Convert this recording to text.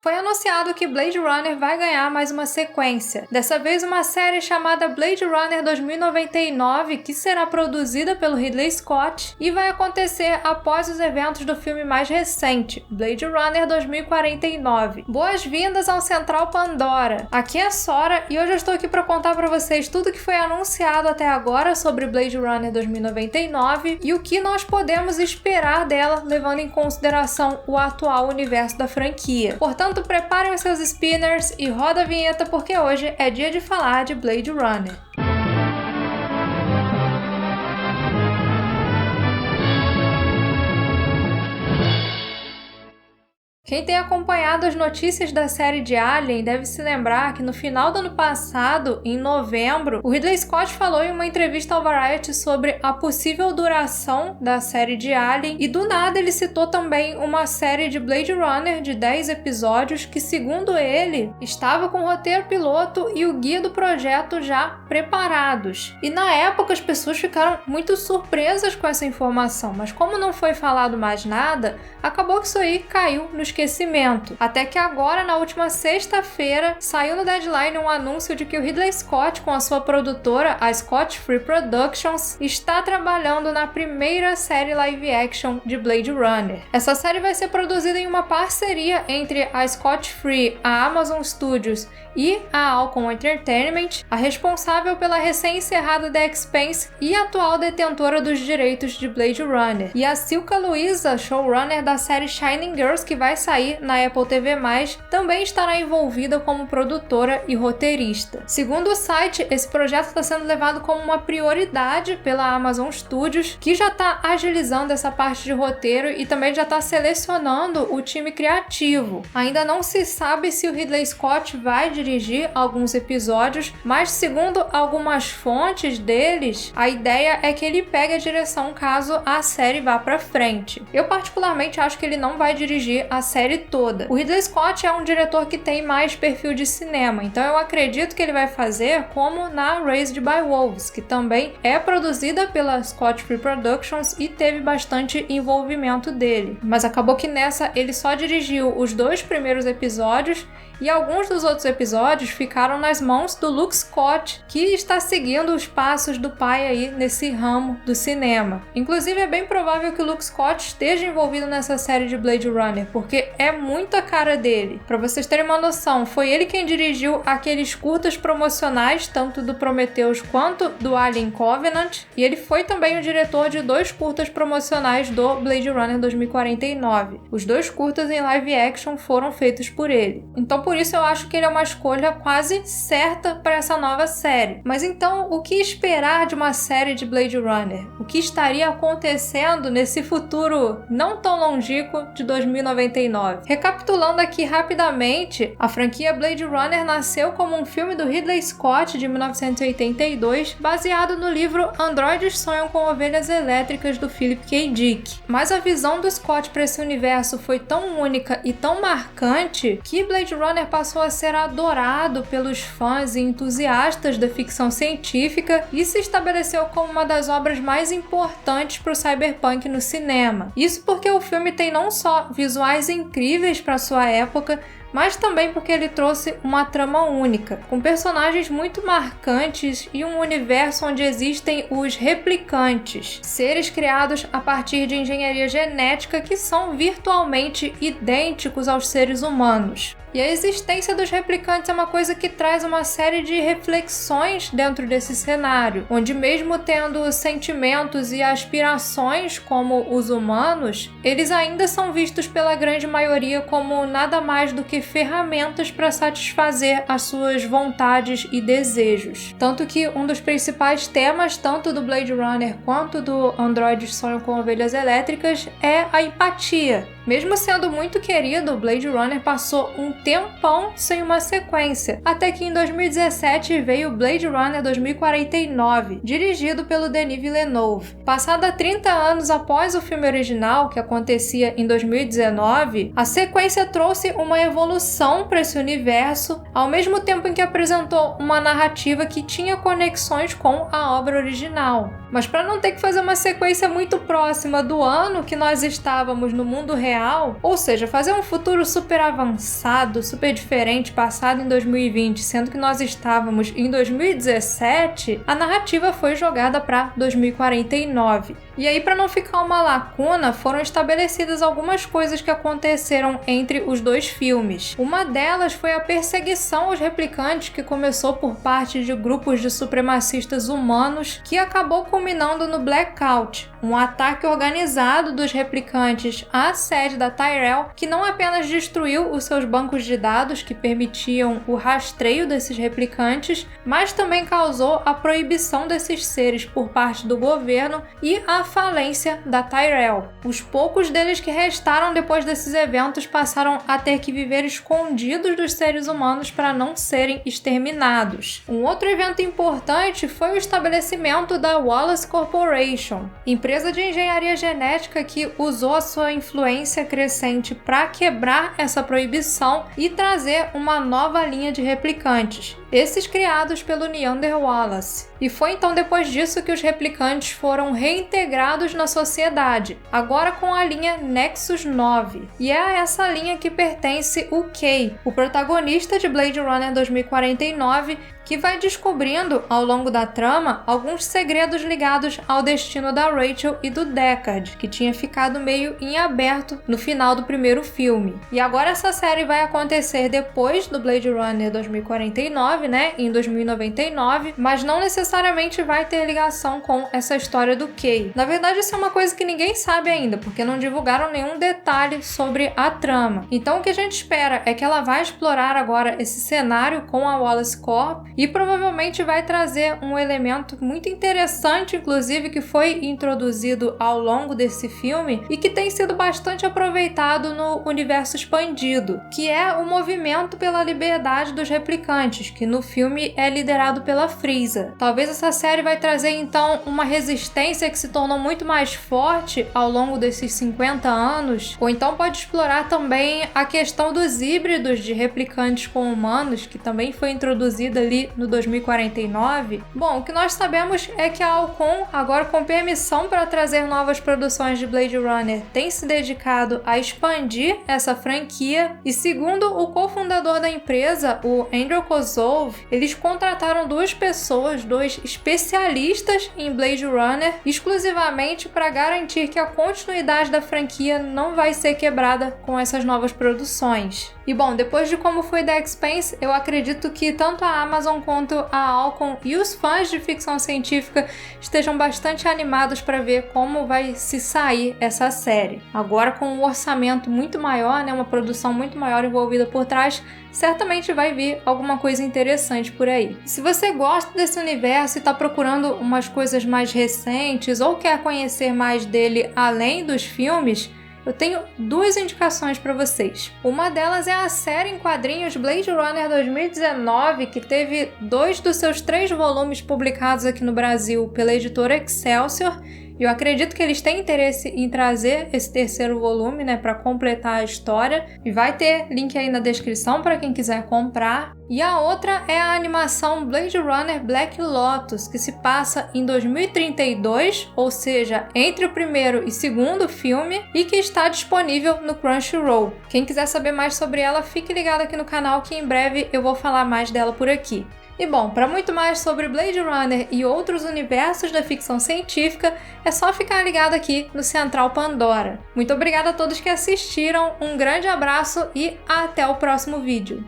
Foi anunciado que Blade Runner vai ganhar mais uma sequência, dessa vez uma série chamada Blade Runner 2099, que será produzida pelo Ridley Scott e vai acontecer após os eventos do filme mais recente, Blade Runner 2049. Boas-vindas ao Central Pandora! Aqui é a Sora e hoje eu estou aqui para contar para vocês tudo que foi anunciado até agora sobre Blade Runner 2099 e o que nós podemos esperar dela, levando em consideração o atual universo da franquia. Portanto, preparem os seus spinners e roda a vinheta porque hoje é dia de falar de Blade Runner. Quem tem acompanhado as notícias da série de Alien deve se lembrar que no final do ano passado, em novembro, o Ridley Scott falou em uma entrevista ao Variety sobre a possível duração da série de Alien e do nada ele citou também uma série de Blade Runner de 10 episódios que, segundo ele, estava com o roteiro piloto e o guia do projeto já preparados. E na época as pessoas ficaram muito surpresas com essa informação, mas como não foi falado mais nada, acabou que isso aí caiu no esquecimento. Até que agora, na última sexta-feira, saiu no Deadline um anúncio de que o Ridley Scott, com a sua produtora, a Scott Free Productions, está trabalhando na primeira série live action de Blade Runner. Essa série vai ser produzida em uma parceria entre a Scott Free, a Amazon Studios e a Alcon Entertainment, a responsável pela recém-encerrada The Expanse e atual detentora dos direitos de Blade Runner. E a Silka Louisa, showrunner da série Shining Girls, que vai sair na Apple TV+, também estará envolvida como produtora e roteirista. Segundo o site, esse projeto está sendo levado como uma prioridade pela Amazon Studios, que já está agilizando essa parte de roteiro e também já está selecionando o time criativo. Ainda não se sabe se o Ridley Scott vai dirigir alguns episódios, mas segundo algumas fontes deles, a ideia é que ele pegue a direção caso a série vá pra frente. Eu particularmente acho que ele não vai dirigir a série toda. O Ridley Scott é um diretor que tem mais perfil de cinema, então eu acredito que ele vai fazer como na Raised by Wolves, que também é produzida pela Scott Free Productions e teve bastante envolvimento dele. Mas acabou que nessa ele só dirigiu os 2 primeiros episódios e alguns dos outros episódios ficaram nas mãos do Luke Scott, que está seguindo os passos do pai aí nesse ramo do cinema. Inclusive é bem provável que o Luke Scott esteja envolvido nessa série de Blade Runner, porque é muito a cara dele. Para vocês terem uma noção, foi ele quem dirigiu aqueles curtas promocionais, tanto do Prometheus quanto do Alien Covenant, e ele foi também o diretor de 2 curtas promocionais do Blade Runner 2049. Os 2 curtas em live action foram feitos por ele. Então, por isso eu acho que ele é uma escolha quase certa para essa nova série. Mas então, o que esperar de uma série de Blade Runner? O que estaria acontecendo nesse futuro não tão longínquo de 2099? Recapitulando aqui rapidamente, a franquia Blade Runner nasceu como um filme do Ridley Scott de 1982, baseado no livro Androides Sonham com Ovelhas Elétricas, do Philip K. Dick. Mas a visão do Scott para esse universo foi tão única e tão marcante que Blade Runner passou a ser adorado pelos fãs e entusiastas da ficção científica e se estabeleceu como uma das obras mais importantes para o cyberpunk no cinema. Isso porque o filme tem não só visuais incríveis para sua época, mas também porque ele trouxe uma trama única, com personagens muito marcantes e um universo onde existem os replicantes, seres criados a partir de engenharia genética que são virtualmente idênticos aos seres humanos. E a existência dos replicantes é uma coisa que traz uma série de reflexões dentro desse cenário, onde mesmo tendo sentimentos e aspirações como os humanos, eles ainda são vistos pela grande maioria como nada mais do que ferramentas para satisfazer as suas vontades e desejos. Tanto que um dos principais temas, tanto do Blade Runner quanto do Androides Sonham com Ovelhas Elétricas, é a empatia. Mesmo sendo muito querido, Blade Runner passou um tempão sem uma sequência, até que em 2017 veio Blade Runner 2049, dirigido pelo Denis Villeneuve. Passada 30 anos após o filme original, que acontecia em 2019, a sequência trouxe uma evolução para esse universo, ao mesmo tempo em que apresentou uma narrativa que tinha conexões com a obra original. Mas para não ter que fazer uma sequência muito próxima do ano que nós estávamos no mundo real real, ou seja, fazer um futuro super avançado, super diferente, passado em 2020, sendo que nós estávamos em 2017, a narrativa foi jogada para 2049. E aí, para não ficar uma lacuna, foram estabelecidas algumas coisas que aconteceram entre os dois filmes. Uma delas foi a perseguição aos replicantes, que começou por parte de grupos de supremacistas humanos, que acabou culminando no Blackout, um ataque organizado dos replicantes à sede da Tyrell, que não apenas destruiu os seus bancos de dados que permitiam o rastreio desses replicantes, mas também causou a proibição desses seres por parte do governo e a falência da Tyrell. Os poucos deles que restaram depois desses eventos passaram a ter que viver escondidos dos seres humanos para não serem exterminados. Um outro evento importante foi o estabelecimento da Wallace Corporation, empresa de engenharia genética que usou a sua influência crescente para quebrar essa proibição e trazer uma nova linha de replicantes, esses criados pelo Neander Wallace. E foi então depois disso que os replicantes foram reintegrados na sociedade, agora com a linha Nexus 9. E é a essa linha que pertence o Kay, o protagonista de Blade Runner 2049, que vai descobrindo, ao longo da trama, alguns segredos ligados ao destino da Rachel e do Deckard, que tinha ficado meio em aberto no final do primeiro filme. E agora essa série vai acontecer depois do Blade Runner 2049, né, em 2099, mas não necessariamente vai ter ligação com essa história do Kay. Na verdade, isso é uma coisa que ninguém sabe ainda, porque não divulgaram nenhum detalhe sobre a trama. Então o que a gente espera é que ela vai explorar agora esse cenário com a Wallace Corp e provavelmente vai trazer um elemento muito interessante, inclusive, que foi introduzido ao longo desse filme e que tem sido bastante aproveitado no universo expandido, que é o movimento pela liberdade dos replicantes, que no filme é liderado pela Frieza. Talvez essa série vai trazer então uma resistência que se tornou muito mais forte ao longo desses 50 anos, ou então pode explorar também a questão dos híbridos de replicantes com humanos, que também foi introduzida ali no 2049. Bom, o que nós sabemos é que a Alcon, agora com permissão para trazer novas produções de Blade Runner, tem se dedicado a expandir essa franquia e, segundo o cofundador da empresa, o Andrew Kozlov, eles contrataram duas pessoas, dois especialistas em Blade Runner, exclusivamente para garantir que a continuidade da franquia não vai ser quebrada com essas novas produções. E bom, depois de como foi The Expanse, eu acredito que tanto a Amazon quanto a Alcon e os fãs de ficção científica estejam bastante animados para ver como vai se sair essa série. Agora com um orçamento muito maior, né, uma produção muito maior envolvida por trás, certamente vai vir alguma coisa interessante por aí. Se você gosta desse universo e está procurando umas coisas mais recentes ou quer conhecer mais dele além dos filmes, eu tenho duas indicações para vocês. Uma delas é a série em quadrinhos Blade Runner 2019, que teve 2 dos seus 3 volumes publicados aqui no Brasil pela editora Excelsior. E eu acredito que eles têm interesse em trazer esse terceiro volume, né, para completar a história. E vai ter link aí na descrição para quem quiser comprar. E a outra é a animação Blade Runner Black Lotus, que se passa em 2032, ou seja, entre o primeiro e segundo filme, e que está disponível no Crunchyroll. Quem quiser saber mais sobre ela, fique ligado aqui no canal que em breve eu vou falar mais dela por aqui. E bom, para muito mais sobre Blade Runner e outros universos da ficção científica, é só ficar ligado aqui no Central Pandora. Muito obrigada a todos que assistiram, um grande abraço e até o próximo vídeo.